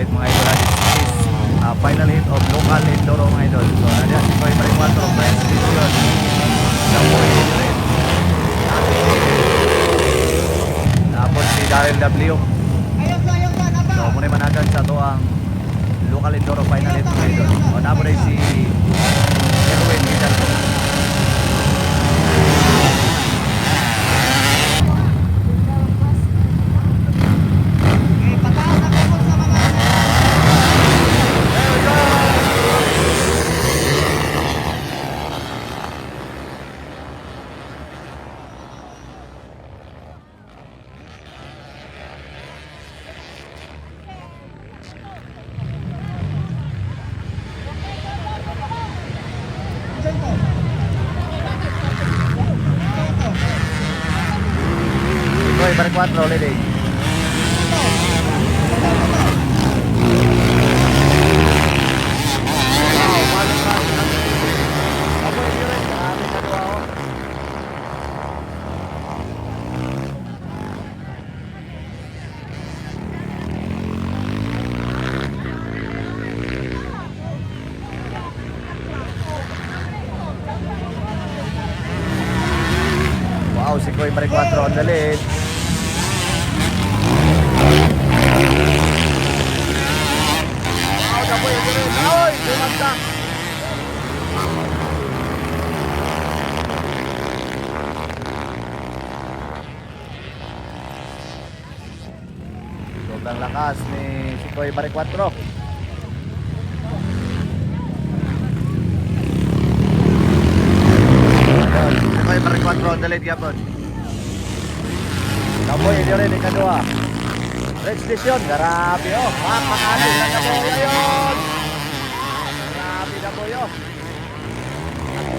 alright mga idol, this is final hit of local Enduro mga idol. So nandiyan si Koy Maricuatro, Friends Vision, Dapoy Red, tapos si Daryl W. So muna managan sa to ang local Enduro final hit mga idol. O nabo rin si Erwin Hidalgo. Koy Maricuatro leading. Wow, si Koy Maricuatro on the lead. Oy, lumagsak. Sobrang lakas ni si Koy Maricuatro. Si Koy Maricuatro on the lead yapon. Dapoy hindi rin ikadua. Red Station, grabe oh. Pakakali na Dapoy yun. Grabe Dapoy oh.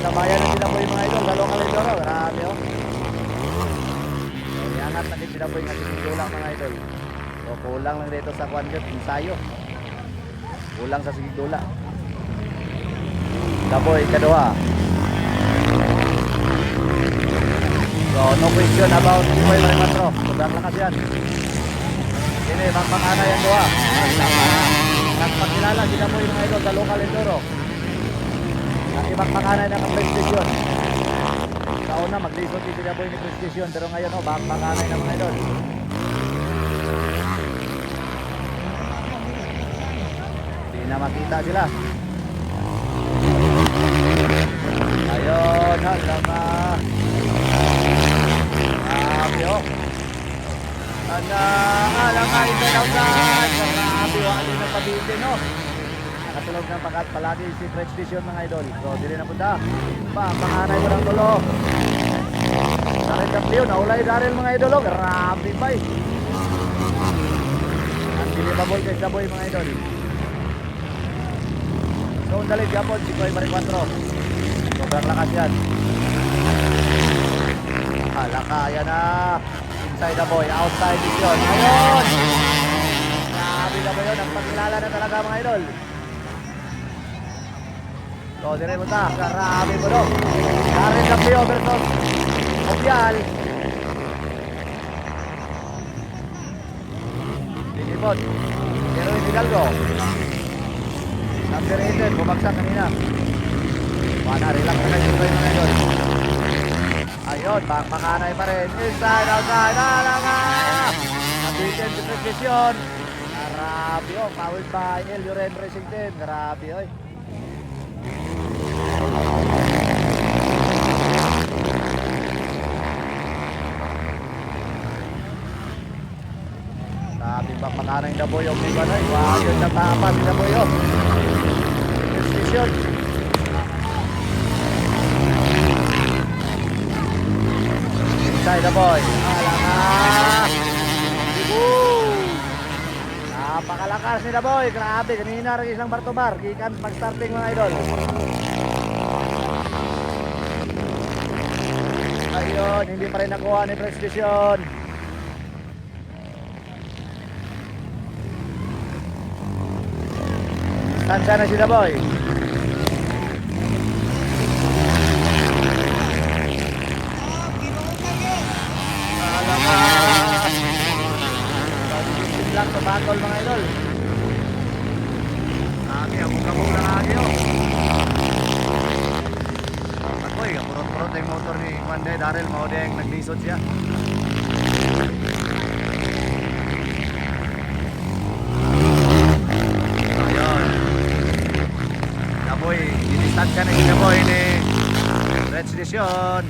Nabayan na si Dapoy mga idol, dalawang kalendoro, grabe oh. Iangat na din si Dapoy nga sigigulang mga idol. So kulang lang dito sa kwanjot, ensayo. Kulang sa sigigula. Dapoy kadua. So no question about Koy Maricuatro. Sobrang lakas yan. Ini magpakana yan doa. Nagpakilala si Dapoy mga idol sa local Enduro. At ibagpakana na ng prestisyon. Sa una maglisod si Dapoy ni prestisyon, pero ngayon magpakana na mga idol. Hindi na makita sila. Ayun, halama. Grabe oh. Alam nga ito daw saan. Grabe, wali na pabitin no. Nakatulog ng pakat palagi si Fresh Vision mga idol. So dili na punta. Panganay mo ng tulo. Daryl W, naulay Daryl mga idol. Grabe ba eh. Ang dilibaboy kay Dapoy mga idol. So dalit yapon si Koy Maricuatro. Sobrang lakas yan. Kaya na. Inside Dapoy, outside Vision. Ayun! Grabe Dapoy yun. Nagpakilala na talaga mga idol. So, dire mo ta. Grabe mo no. Daryl W versus Opial. Lilipot. Erwin Hidalgo. Number 18, bumagsak kanina. Wala, relax na kayo mga idol. Ayun, pakanay pa rin. Inside, outside, alanga! Nabitin si Precision. Grabe oh, powered by El Lloren Racing Team. Grabe oh. Sabi ba pakanay na boy oh, may banay. Wow, yun na tapas na boy oh. Precision. Inside Dapoy. Alanga. Napakalakas ni Dapoy. Grabe. Kanina rin isang bar-to-bar. Gikan mag-starting mga idol. Ayun. Hindi pa rin nakuha ni Prescription. Tansya na si Dapoy. Lang sa battle mga idol. Lagi, ang kabog na lagi oh. Ako'y, kapurot-purot yung motor ni Monday, Daryl, maudeng naglisod siya. Ayun. Kaboy, dinistansya na si Kaboy ni Red Station.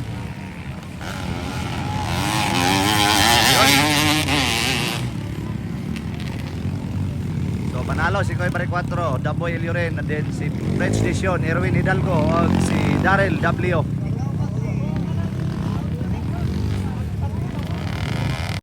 So panalo si Koy Barry 4, Daboy Elioren, and then si Red Station, Erwin Hidalgo, o si Daryl W.